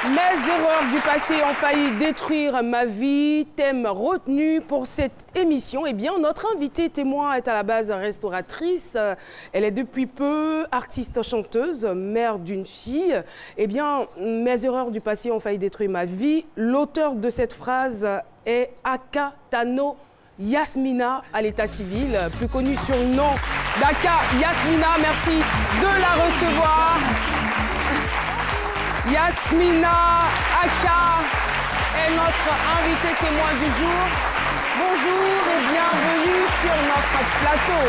Mes erreurs du passé ont failli détruire ma vie. Thème retenu pour cette émission. Eh bien, notre invitée témoin est à la base restauratrice. Elle est depuis peu artiste-chanteuse, mère d'une fille. Eh bien, mes erreurs du passé ont failli détruire ma vie. L'auteur de cette phrase est Aka Tano Yasmina à l'état civil, plus connue sur le nom d'Aka Yasmina. Merci de la recevoir. Yasmina Aka est notre invitée témoin du jour. Bonjour et bienvenue sur notre plateau.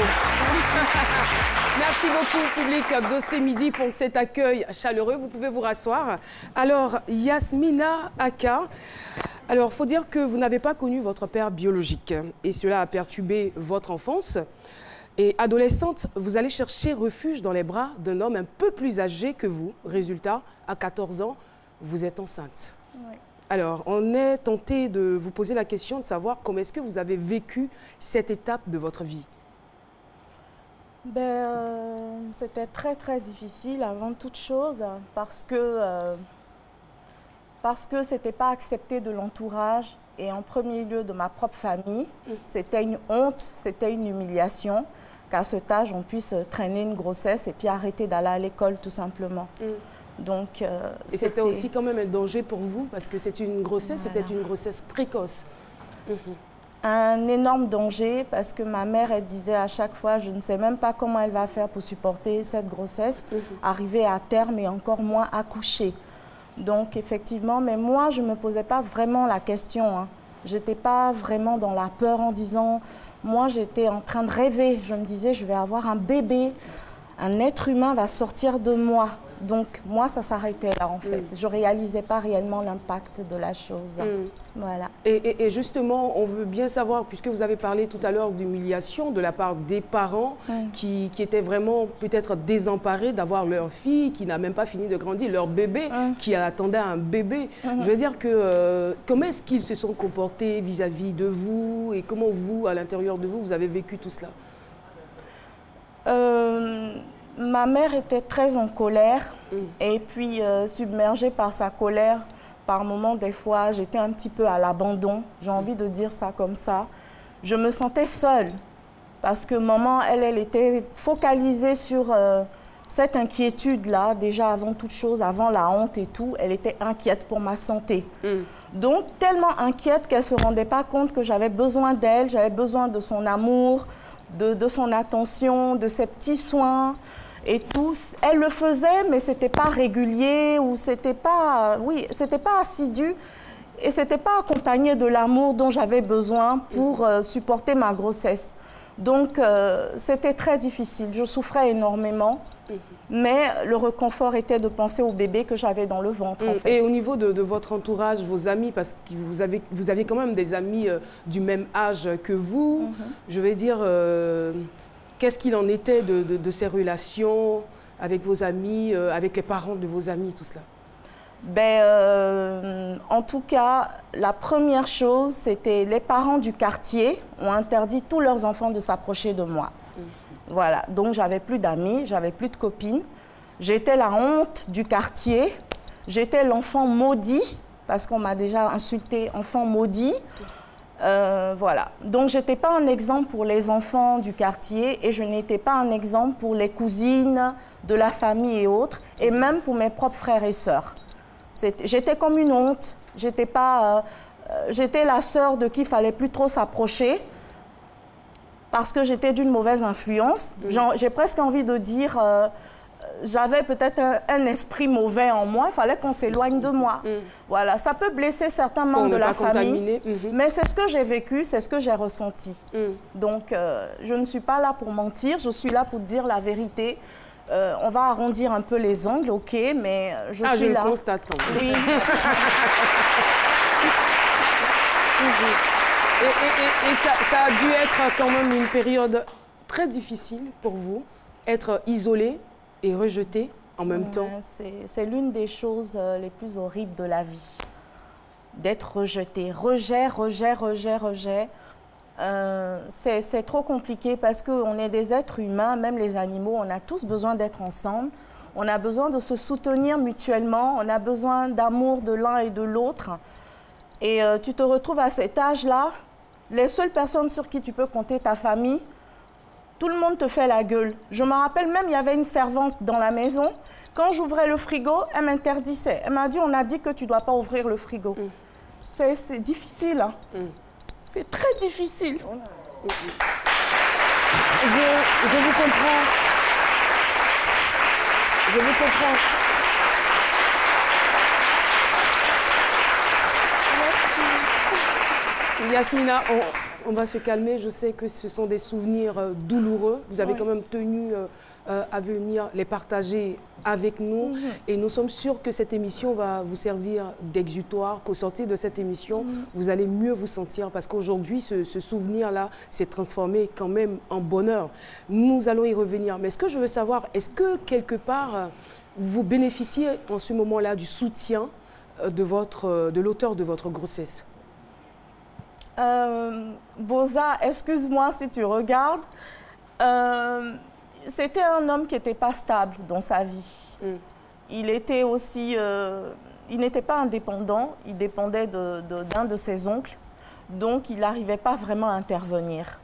Merci beaucoup, public de C'est Midi, pour cet accueil chaleureux. Vous pouvez vous rasseoir. Alors, Yasmina Aka, alors, il faut dire que vous n'avez pas connu votre père biologique et cela a perturbé votre enfance. Et adolescente, vous allez chercher refuge dans les bras d'un homme un peu plus âgé que vous. Résultat, à 14 ans, vous êtes enceinte. Oui. Alors, on est tenté de vous poser la question de savoir comment est-ce que vous avez vécu cette étape de votre vie. C'était très, très difficile avant toute chose parce que ce n'était pas accepté de l'entourage et en premier lieu de ma propre famille. C'était une honte, c'était une humiliation qu'à cet âge, on puisse traîner une grossesse et puis arrêter d'aller à l'école tout simplement. Donc, et c'était aussi quand même un danger pour vous parce que c'est une grossesse, voilà. C'était une grossesse précoce. Un énorme danger parce que ma mère, elle disait à chaque fois, je ne sais même pas comment elle va faire pour supporter cette grossesse, arriver à terme et encore moins accoucher. Donc, effectivement, mais moi, je ne me posais pas vraiment la question. Je n'étais pas vraiment dans la peur en disant... Moi, j'étais en train de rêver. Je me disais, je vais avoir un bébé. Un être humain va sortir de moi. Donc, moi, ça s'arrêtait là, en fait. Je ne réalisais pas réellement l'impact de la chose. Voilà. Et justement, on veut bien savoir, puisque vous avez parlé tout à l'heure d'humiliation de la part des parents qui étaient vraiment peut-être désemparés d'avoir leur fille qui n'a même pas fini de grandir, leur bébé qui attendait un bébé. Je veux dire que comment est-ce qu'ils se sont comportés vis-à-vis de vous et comment vous, à l'intérieur de vous, vous avez vécu tout cela? Ma mère était très en colère et puis submergée par sa colère. Par moments, des fois, j'étais un petit peu à l'abandon. J'ai envie de dire ça comme ça. Je me sentais seule parce que maman, elle était focalisée sur cette inquiétude-là. Déjà, avant toute chose, avant la honte et tout, elle était inquiète pour ma santé. Donc, tellement inquiète qu'elle ne se rendait pas compte que j'avais besoin d'elle, j'avais besoin de son amour, de son attention, de ses petits soins. Et tout, elle le faisait, mais ce n'était pas régulier ou c'était pas assidu et ce n'était pas accompagné de l'amour dont j'avais besoin pour supporter ma grossesse. Donc, c'était très difficile. Je souffrais énormément, mais le réconfort était de penser au bébé que j'avais dans le ventre. En fait. Et au niveau de votre entourage, vos amis, parce que vous aviez quand même des amis du même âge que vous, je vais dire... Qu'est-ce qu'il en était de ces relations avec vos amis, avec les parents de vos amis, tout cela? En tout cas, la première chose, c'était les parents du quartier ont interdit tous leurs enfants de s'approcher de moi. Voilà, donc j'avais plus d'amis, j'avais plus de copines. J'étais la honte du quartier, j'étais l'enfant maudit, parce qu'on m'a déjà insulté, enfant maudit. Voilà. Donc, je n'étais pas un exemple pour les enfants du quartier et je n'étais pas un exemple pour les cousines de la famille et autres, et même pour mes propres frères et sœurs. J'étais comme une honte. J'étais la sœur de qui il ne fallait plus trop s'approcher parce que j'étais d'une mauvaise influence. J'ai presque envie de dire... j'avais peut-être un esprit mauvais en moi, il fallait qu'on s'éloigne de moi. Voilà, ça peut blesser certains membres de la famille, mais c'est ce que j'ai vécu, c'est ce que j'ai ressenti. Donc, je ne suis pas là pour mentir, je suis là pour dire la vérité. On va arrondir un peu les angles, ok, mais je suis là. Je le constate quand même. Oui. Et ça a dû être quand même une période très difficile pour vous, être isolée et rejeté en même temps. C'est l'une des choses les plus horribles de la vie, d'être rejeté. Rejet, rejet, rejet, rejet. C'est trop compliqué parce qu'on est des êtres humains, même les animaux, on a tous besoin d'être ensemble. On a besoin de se soutenir mutuellement. On a besoin d'amour de l'un et de l'autre. Et tu te retrouves à cet âge-là, les seules personnes sur qui tu peux compter, ta famille, tout le monde te fait la gueule. Je me rappelle même, il y avait une servante dans la maison. Quand j'ouvrais le frigo, elle m'interdisait. Elle m'a dit, on a dit que tu ne dois pas ouvrir le frigo. C'est difficile. Hein. C'est très difficile. Je vous comprends. Je vous comprends. Merci. Yasmina, on va se calmer. Je sais que ce sont des souvenirs douloureux. Vous avez quand même tenu à venir les partager avec nous. Et nous sommes sûrs que cette émission va vous servir d'exutoire, qu'au sortir de cette émission, vous allez mieux vous sentir. Parce qu'aujourd'hui, ce souvenir-là s'est transformé quand même en bonheur. Nous allons y revenir. Mais ce que je veux savoir, est-ce que quelque part, vous bénéficiez en ce moment-là du soutien de l'auteur de votre grossesse? Boza, excuse-moi si tu regardes. C'était un homme qui n'était pas stable dans sa vie. Il était aussi, il n'était pas indépendant, il dépendait d'un de ses oncles, donc il n'arrivait pas vraiment à intervenir.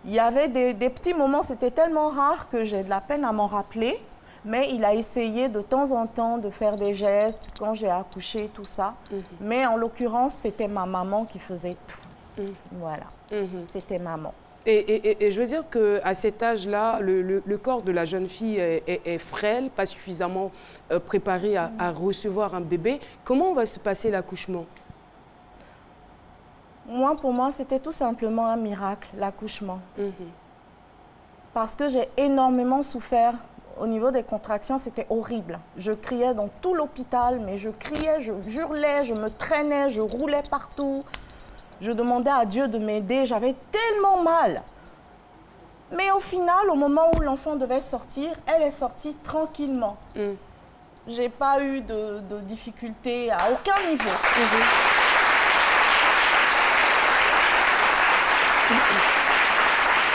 Il y avait des petits moments, c'était tellement rare que j'ai de la peine à m'en rappeler, mais il a essayé de temps en temps de faire des gestes quand j'ai accouché, tout ça. Mais en l'occurrence, c'était ma maman qui faisait tout. Voilà, c'était maman. Et je veux dire qu'à cet âge-là, le corps de la jeune fille est frêle, pas suffisamment préparé à recevoir un bébé. Comment va se passer l'accouchement? Moi, pour moi, c'était tout simplement un miracle, l'accouchement. Parce que j'ai énormément souffert. Au niveau des contractions, c'était horrible. Je criais dans tout l'hôpital, mais je criais, je hurlais, je me traînais, je roulais partout. Je demandais à Dieu de m'aider, j'avais tellement mal. Mais au final, au moment où l'enfant devait sortir, elle est sortie tranquillement. J'ai pas eu de difficultés à aucun niveau.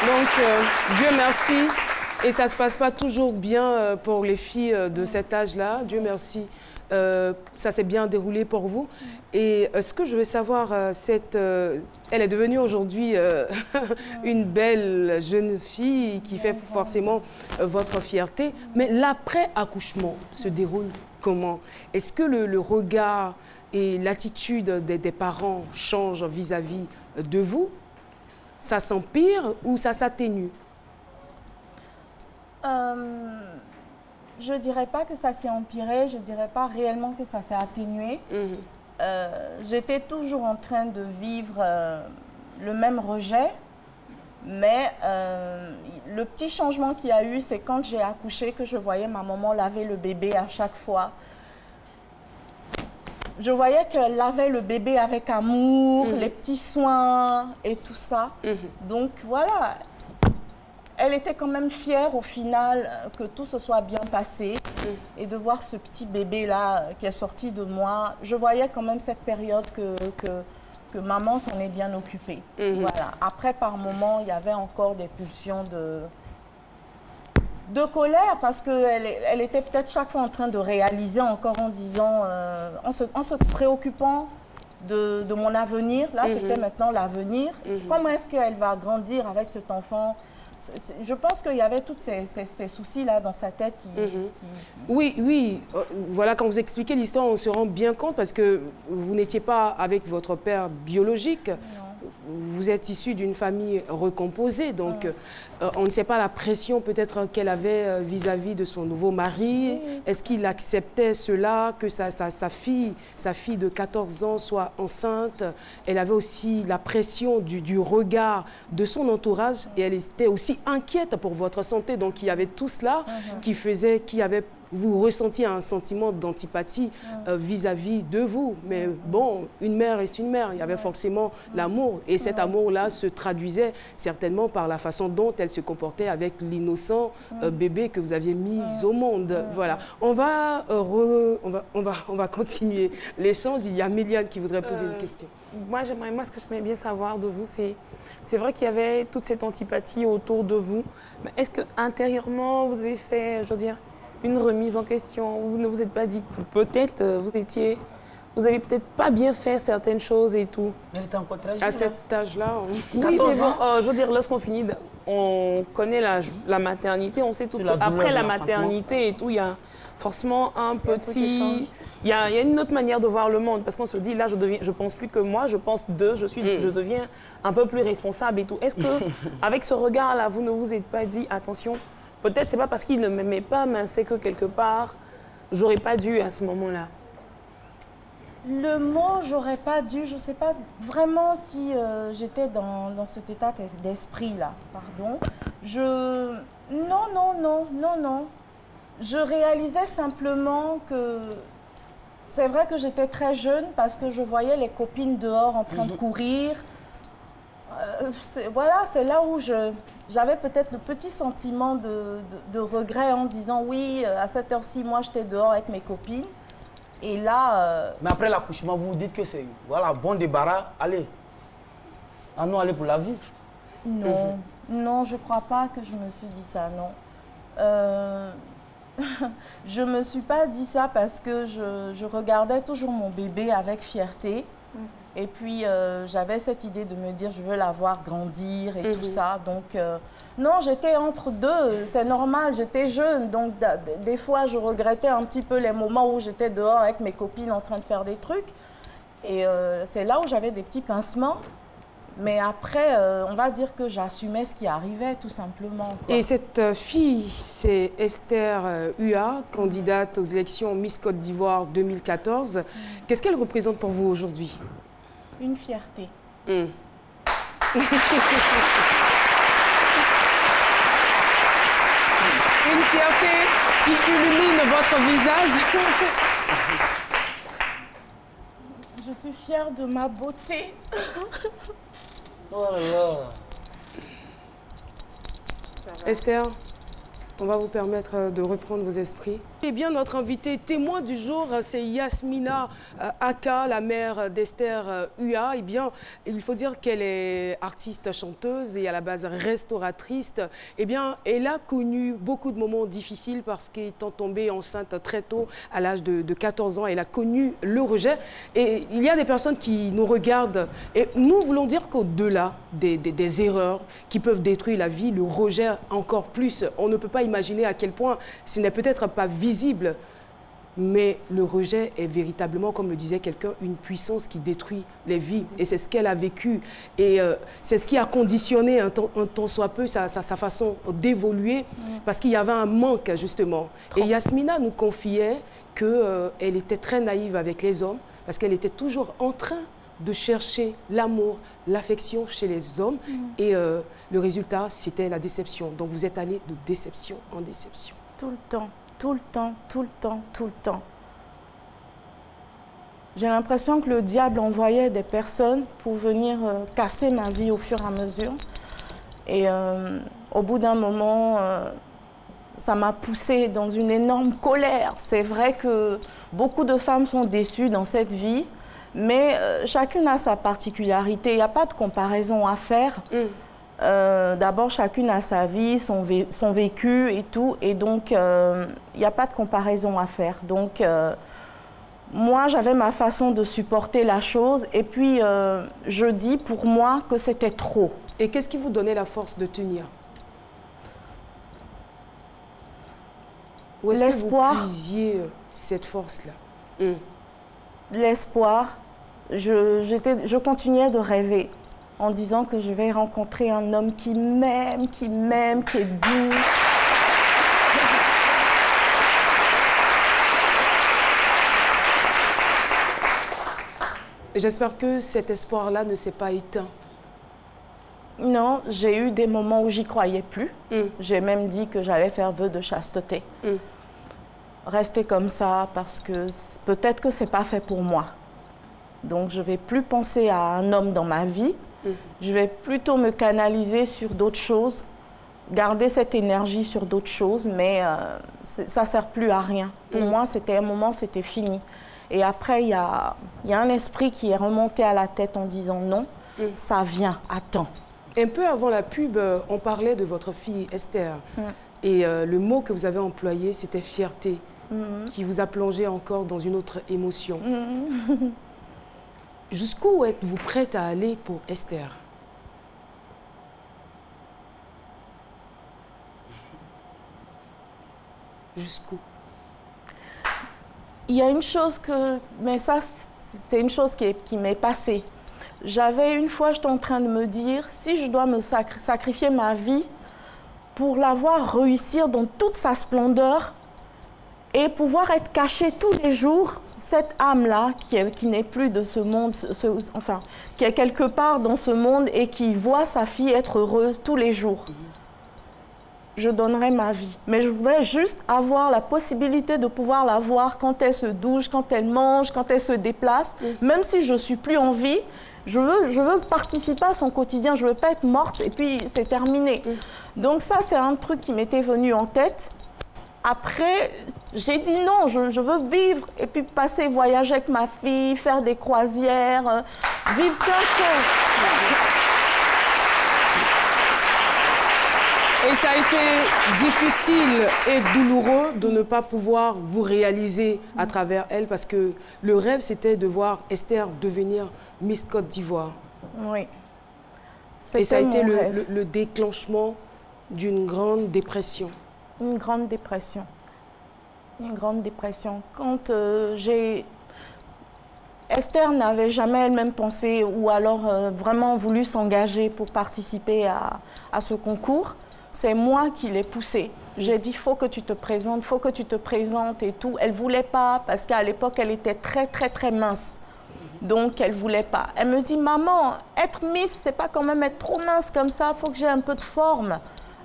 Donc, Dieu merci. Et ça ne se passe pas toujours bien pour les filles de cet âge-là. Dieu merci. Ça s'est bien déroulé pour vous. Et ce que je veux savoir, elle est devenue aujourd'hui une belle jeune fille qui fait forcément votre fierté. Mais l'après-accouchement se déroule comment? Est-ce que le regard et l'attitude des parents changent vis-à-vis de vous? Ça s'empire ou ça s'atténue? Je ne dirais pas que ça s'est empiré, je ne dirais pas réellement que ça s'est atténué. J'étais toujours en train de vivre le même rejet, mais le petit changement qu'il y a eu, c'est quand j'ai accouché que je voyais ma maman laver le bébé à chaque fois. Je voyais qu'elle lavait le bébé avec amour, les petits soins et tout ça. Donc voilà. Elle était quand même fière au final que tout se soit bien passé et de voir ce petit bébé-là qui est sorti de moi. Je voyais quand même cette période que maman s'en est bien occupée. Voilà. Après, par moments, il y avait encore des pulsions de colère parce qu'elle était peut-être chaque fois en train de réaliser encore en disant, en se préoccupant de mon avenir. Là, c'était maintenant l'avenir. Comment est-ce qu'elle va grandir avec cet enfant? Je pense qu'il y avait tous ces soucis-là dans sa tête qui... Oui. Voilà, quand vous expliquez l'histoire, on se rend bien compte parce que vous n'étiez pas avec votre père biologique. Non. Vous êtes issu d'une famille recomposée, donc on ne sait pas la pression peut-être qu'elle avait vis-à-vis de son nouveau mari. Est-ce qu'il acceptait cela, que sa fille de 14 ans soit enceinte? Elle avait aussi la pression du regard de son entourage et elle était aussi inquiète pour votre santé. Donc il y avait tout cela vous ressentiez un sentiment d'antipathie vis-à-vis de vous. Mais bon, une mère est une mère. Il y avait forcément l'amour. Et cet amour-là se traduisait certainement par la façon dont elle se comportait avec l'innocent bébé que vous aviez mis au monde. Voilà. On va continuer l'échange. Il y a Méliane qui voudrait poser une question. Moi, ce que j'aimerais bien savoir de vous, c'est vrai qu'il y avait toute cette antipathie autour de vous. Mais est-ce qu'intérieurement, vous avez fait, je veux dire, une remise en question? Vous ne vous êtes pas dit que peut-être vous avez peut-être pas bien fait certaines choses et tout? Elle était encore très jeune. À cet âge-là, Oui, mais bon, je veux dire, lorsqu'on finit, on connaît la maternité, on sait tout ce qu'après la maternité et tout, il y a forcément un petit... Il y a une autre manière de voir le monde, parce qu'on se dit, là, je pense plus que moi, je pense je deviens un peu plus responsable et tout. Est-ce que, avec ce regard-là, vous ne vous êtes pas dit, attention, peut-être c'est pas parce qu'il ne m'aimait pas, mais c'est que quelque part, j'aurais pas dû à ce moment-là? Le mot, j'aurais pas dû, je sais pas vraiment si j'étais dans cet état d'esprit-là, pardon. Non. Je réalisais simplement que c'est vrai que j'étais très jeune parce que je voyais les copines dehors en train de courir. Voilà, c'est là où j'avais peut-être le petit sentiment de regret en disant oui, à cette heure-ci, moi j'étais dehors avec mes copines. Et là... Mais après l'accouchement, vous vous dites que c'est, voilà, bon débarras, allez. À nous aller pour la vie. Non, non, je ne crois pas que je me suis dit ça, non. Je ne me suis pas dit ça parce que je regardais toujours mon bébé avec fierté. Et puis, j'avais cette idée de me dire, je veux la voir grandir et tout ça. Donc, non, j'étais entre deux. C'est normal, j'étais jeune. Donc, des fois, je regrettais un petit peu les moments où j'étais dehors avec mes copines en train de faire des trucs. Et c'est là où j'avais des petits pincements. Mais après, on va dire que j'assumais ce qui arrivait, tout simplement, quoi. Et cette fille, c'est Esther Ua, candidate aux élections Miss Côte d'Ivoire 2014. Qu'est-ce qu'elle représente pour vous aujourd'hui? Une fierté. Une fierté qui illumine votre visage. Je suis fière de ma beauté. Oh là là. Esther, on va vous permettre de reprendre vos esprits. Eh bien, notre invitée témoin du jour, c'est Yasmina Aka, la mère d'Esther Ua. Eh bien, il faut dire qu'elle est artiste, chanteuse et à la base restauratrice. Eh bien, elle a connu beaucoup de moments difficiles parce qu'étant tombée enceinte très tôt, à l'âge de 14 ans, elle a connu le rejet. Et il y a des personnes qui nous regardent et nous voulons dire qu'au-delà des erreurs qui peuvent détruire la vie, le rejet encore plus, on ne peut pas imaginer à quel point ce n'est peut-être pas visible, mais le rejet est véritablement, comme le disait quelqu'un, une puissance qui détruit les vies. Et c'est ce qu'elle a vécu. Et c'est ce qui a conditionné un tant soit peu sa façon d'évoluer, parce qu'il y avait un manque, justement. Et Yasmina nous confiait qu'elle était très naïve avec les hommes, parce qu'elle était toujours en train de chercher l'amour, l'affection chez les hommes. Et le résultat, c'était la déception. Donc vous êtes allé de déception en déception. Tout le temps. Tout le temps, tout le temps, tout le temps. J'ai l'impression que le diable envoyait des personnes pour venir casser ma vie au fur et à mesure. Et au bout d'un moment, ça m'a poussée dans une énorme colère. C'est vrai que beaucoup de femmes sont déçues dans cette vie, mais chacune a sa particularité. Il n'y a pas de comparaison à faire. D'abord, chacune a sa vie, son vécu et tout. Et donc, il n'y a pas de comparaison à faire. Donc, moi, j'avais ma façon de supporter la chose. Et puis, je dis pour moi que c'était trop. Et qu'est-ce qui vous donnait la force de tenir? Où est-ce que vous puisiez cette force-là? L'espoir. Je continuais de rêver en disant que je vais rencontrer un homme qui m'aime, qui est doux. J'espère que cet espoir-là ne s'est pas éteint. Non, j'ai eu des moments où j'y croyais plus. J'ai même dit que j'allais faire vœu de chasteté. Rester comme ça parce que peut-être que c'est pas fait pour moi. Donc je vais plus penser à un homme dans ma vie. Je vais plutôt me canaliser sur d'autres choses, garder cette énergie sur d'autres choses, mais ça ne sert plus à rien. Pour moi, c'était un moment, c'était fini. Et après, il y a un esprit qui est remonté à la tête en disant non, ça vient, attends. Un peu avant la pub, on parlait de votre fille Esther. Et le mot que vous avez employé, c'était fierté, qui vous a plongé encore dans une autre émotion. Jusqu'où êtes-vous prête à aller pour Esther? Jusqu'où? Il y a une chose que... Mais ça, c'est une chose qui m'est passée. Une fois, j'étais en train de me dire, si je dois me sacrifier ma vie pour la voir réussir dans toute sa splendeur et pouvoir être cachée tous les jours, cette âme-là, qui n'est plus de ce monde, enfin, qui est quelque part dans ce monde et qui voit sa fille être heureuse tous les jours, je donnerais ma vie. Mais je voudrais juste avoir la possibilité de pouvoir la voir quand elle se douche, quand elle mange, quand elle se déplace. Même si je ne suis plus en vie, je veux participer à son quotidien. Je ne veux pas être morte et puis c'est terminé. Donc ça, c'est un truc qui m'était venu en tête. Après, j'ai dit non, je veux vivre et puis voyager avec ma fille, faire des croisières, vivre plein de choses. Et ça a été difficile et douloureux de ne pas pouvoir vous réaliser à travers elle, parce que le rêve, c'était de voir Esther devenir Miss Côte d'Ivoire. Oui. Et ça a été le déclenchement d'une grande dépression. Une grande dépression. Une grande dépression. Quand Esther n'avait jamais elle-même pensé ou alors vraiment voulu s'engager pour participer à ce concours. C'est moi qui l'ai poussée. J'ai dit, il faut que tu te présentes, il faut que tu te présentes et tout. Elle ne voulait pas parce qu'à l'époque, elle était très, très, très mince. Donc, elle ne voulait pas. Elle me dit, maman, être Miss, c'est pas quand même être trop mince comme ça. Il faut que j'ai un peu de forme.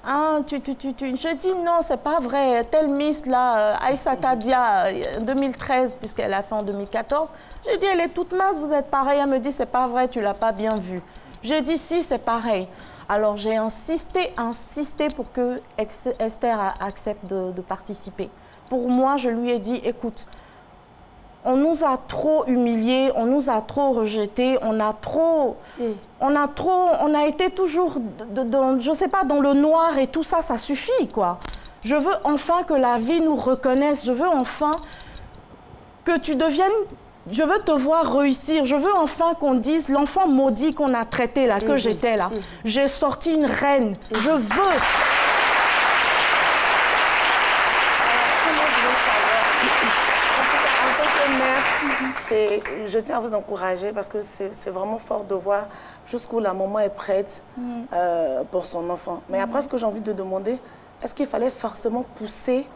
Hein, Je dis, non, c'est pas vrai. Telle Miss, là, Aïssa Kadia, 2013, puisqu'elle a fait en 2014. J'ai dit, elle est toute mince, vous êtes pareil. Elle me dit, c'est pas vrai, tu l'as pas bien vue. J'ai dit, si, c'est pareil. Alors, j'ai insisté pour que Esther accepte de participer. Pour moi, je lui ai dit, écoute, on nous a trop humiliés, on nous a trop rejetés, on a été toujours, je sais pas, dans le noir et tout ça, ça suffit, quoi. Je veux enfin que la vie nous reconnaisse, je veux enfin que tu deviennes... Je veux te voir réussir. Je veux enfin qu'on dise l'enfant maudit qu'on a traité là, que j'étais là. J'ai sorti une reine. Je veux. Ce que moi je veux savoir, en tant que mère, je tiens à vous encourager parce que c'est vraiment fort de voir jusqu'où la maman est prête pour son enfant. Mais après, ce que j'ai envie de demander, est-ce qu'il fallait forcément pousser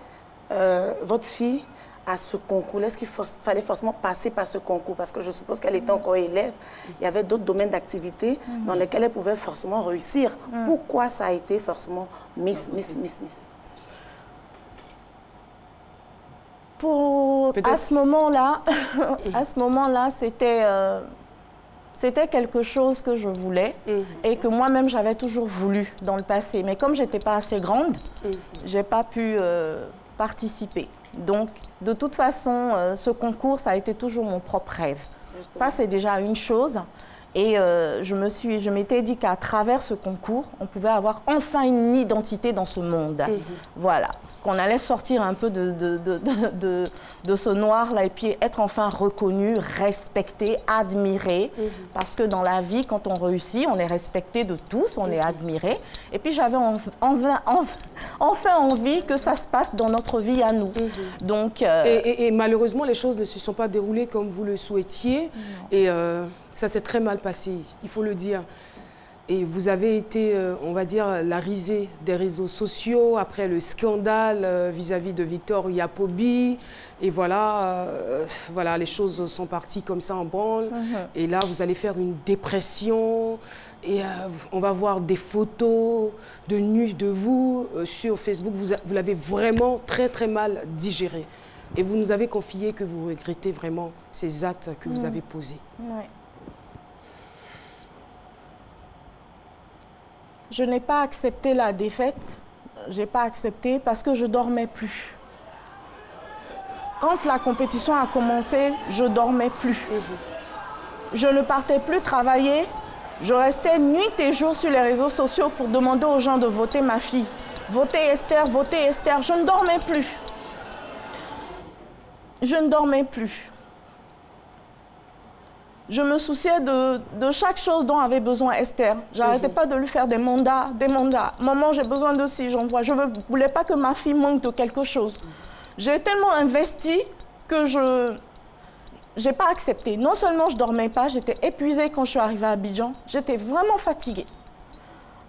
votre fille à ce concours? Est-ce qu'il fallait forcément passer par ce concours? Parce que je suppose qu'elle était encore élève. Il y avait d'autres domaines d'activité dans lesquels elle pouvait forcément réussir. Pourquoi ça a été forcément Miss? À ce moment-là, c'était quelque chose que je voulais et que moi-même j'avais toujours voulu dans le passé. Mais comme je n'étais pas assez grande, je n'ai pas pu participer. Donc, de toute façon, ce concours, ça a été toujours mon propre rêve. Justement. Ça, c'est déjà une chose. Et je m'étais dit qu'à travers ce concours, on pouvait avoir enfin une identité dans ce monde. Voilà. Qu'on allait sortir un peu de ce noir-là et puis être enfin reconnu, respecté, admiré. Parce que dans la vie, quand on réussit, on est respecté de tous, on est admiré. Et puis j'avais enfin envie que ça se passe dans notre vie à nous. Donc, et malheureusement, les choses ne se sont pas déroulées comme vous le souhaitiez. Et ça s'est très mal passé, il faut le dire. Et vous avez été, on va dire, la risée des réseaux sociaux après le scandale vis-à-vis de Victor Yapobi. Et voilà, voilà, les choses sont parties comme ça en branle. Et là, vous allez faire une dépression. Et on va voir des photos de nu de vous sur Facebook. Vous l'avez vraiment très, très mal digéré. Et vous nous avez confié que vous regrettez vraiment ces actes que vous avez posés. Ouais. Je n'ai pas accepté la défaite. Je n'ai pas accepté parce que je ne dormais plus. Quand la compétition a commencé, je ne dormais plus. Je ne partais plus travailler. Je restais nuit et jour sur les réseaux sociaux pour demander aux gens de voter ma fille. Votez Esther, votez Esther. Je ne dormais plus. Je ne dormais plus. Je me souciais de chaque chose dont avait besoin Esther. J'arrêtais pas de lui faire des mandats, des mandats. Maman, j'ai besoin de ci, j'envoie. Je ne voulais pas que ma fille manque de quelque chose. J'ai tellement investi que je n'ai pas accepté. Non seulement je ne dormais pas, j'étais épuisée quand je suis arrivée à Abidjan. J'étais vraiment fatiguée.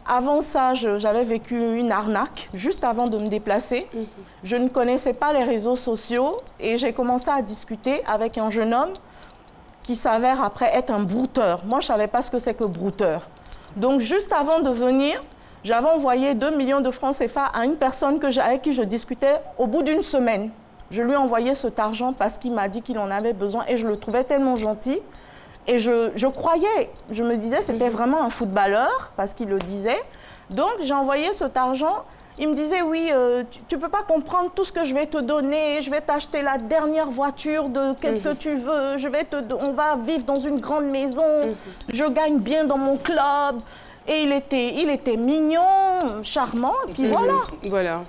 Avant ça, j'avais vécu une arnaque, juste avant de me déplacer. Je ne connaissais pas les réseaux sociaux et j'ai commencé à discuter avec un jeune homme qui s'avère après être un brouteur. Moi, je ne savais pas ce que c'est que brouteur. Donc, juste avant de venir, j'avais envoyé 2 millions de francs CFA à une personne avec qui je discutais au bout d'une semaine. Je lui ai envoyé cet argent parce qu'il m'a dit qu'il en avait besoin et je le trouvais tellement gentil. Et je croyais, je me disais c'était vraiment un footballeur parce qu'il le disait. Donc, j'ai envoyé cet argent. Il me disait, oui, tu ne peux pas comprendre tout ce que je vais te donner. Je vais t'acheter la dernière voiture que tu veux. On va vivre dans une grande maison. Je gagne bien dans mon club. Et il était mignon, charmant. Et puis voilà. Voilà.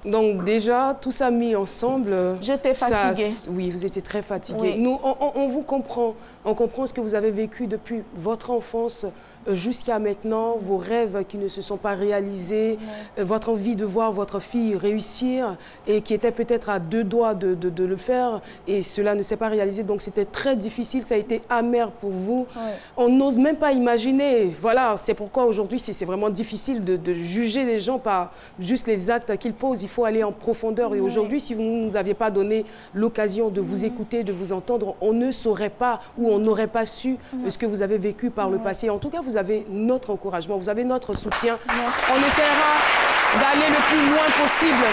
Donc déjà, tout ça mis ensemble... J'étais fatiguée. Oui, vous étiez très fatiguée. Oui. Nous, on vous comprend. On comprend ce que vous avez vécu depuis votre enfance jusqu'à maintenant, vos rêves qui ne se sont pas réalisés, votre envie de voir votre fille réussir et qui était peut-être à 2 doigts de le faire et cela ne s'est pas réalisé. Donc c'était très difficile, ça a été amer pour vous. On n'ose même pas imaginer. Voilà, c'est pourquoi aujourd'hui c'est vraiment difficile de juger les gens par juste les actes qu'ils posent. Il faut aller en profondeur. Et aujourd'hui, si vous ne nous aviez pas donné l'occasion de vous écouter, de vous entendre, on ne saurait pas ou on n'aurait pas su ce que vous avez vécu par le passé. En tout cas, vous avez notre encouragement, vous avez notre soutien. On essaiera d'aller le plus loin possible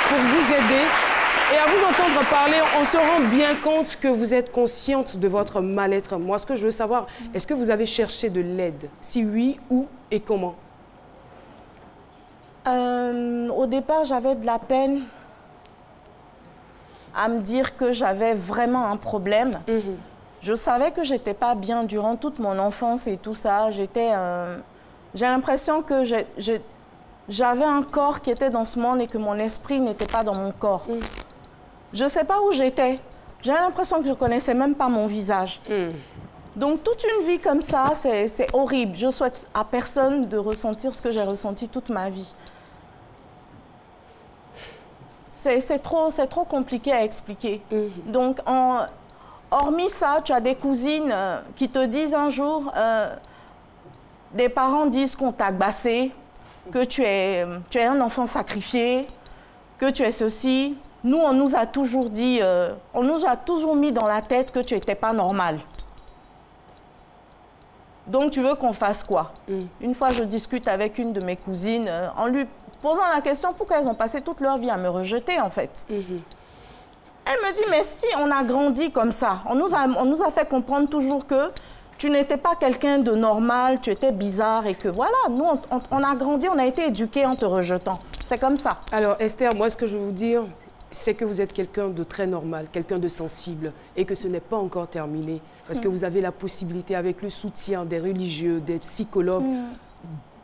pour vous aider. Et à vous entendre parler, on se rend bien compte que vous êtes consciente de votre mal-être. Moi, ce que je veux savoir, est-ce que vous avez cherché de l'aide? Si oui, où et comment? Au départ, j'avais de la peine à me dire que j'avais vraiment un problème. Je savais que je n'étais pas bien durant toute mon enfance et tout ça. J'ai l'impression que j'avais un corps qui était dans ce monde et que mon esprit n'était pas dans mon corps. Je ne sais pas où j'étais. J'ai l'impression que je ne connaissais même pas mon visage. Donc, toute une vie comme ça, c'est horrible. Je souhaite à personne de ressentir ce que j'ai ressenti toute ma vie. C'est trop compliqué à expliquer. Donc, hormis ça, tu as des cousines qui te disent un jour, des parents disent qu'on t'a agbassé, que tu es un enfant sacrifié, que tu es ceci. Nous, on nous a toujours dit, on nous a toujours mis dans la tête que tu n'étais pas normal. Donc, tu veux qu'on fasse quoi? Une fois, je discute avec une de mes cousines en lui posant la question pourquoi elles ont passé toute leur vie à me rejeter, en fait. Elle me dit, mais si on a grandi comme ça, on nous a fait comprendre toujours que tu n'étais pas quelqu'un de normal, tu étais bizarre et que voilà, nous, on a grandi, on a été éduqués en te rejetant. C'est comme ça. Alors, Esther, moi, ce que je veux vous dire, c'est que vous êtes quelqu'un de très normal, quelqu'un de sensible et que ce n'est pas encore terminé. Parce que vous avez la possibilité, avec le soutien des religieux, des psychologues,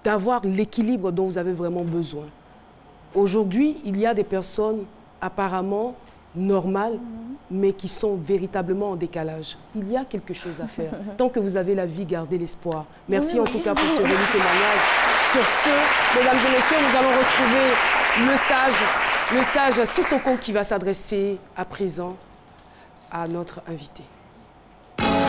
d'avoir l'équilibre dont vous avez vraiment besoin. Aujourd'hui, il y a des personnes apparemment normales, mais qui sont véritablement en décalage. Il y a quelque chose à faire. Tant que vous avez la vie, gardez l'espoir. Merci en tout cas pour ce joli témoignage. Sur ce, mesdames et messieurs, nous allons retrouver le sage Sissoko qui va s'adresser à présent à notre invité.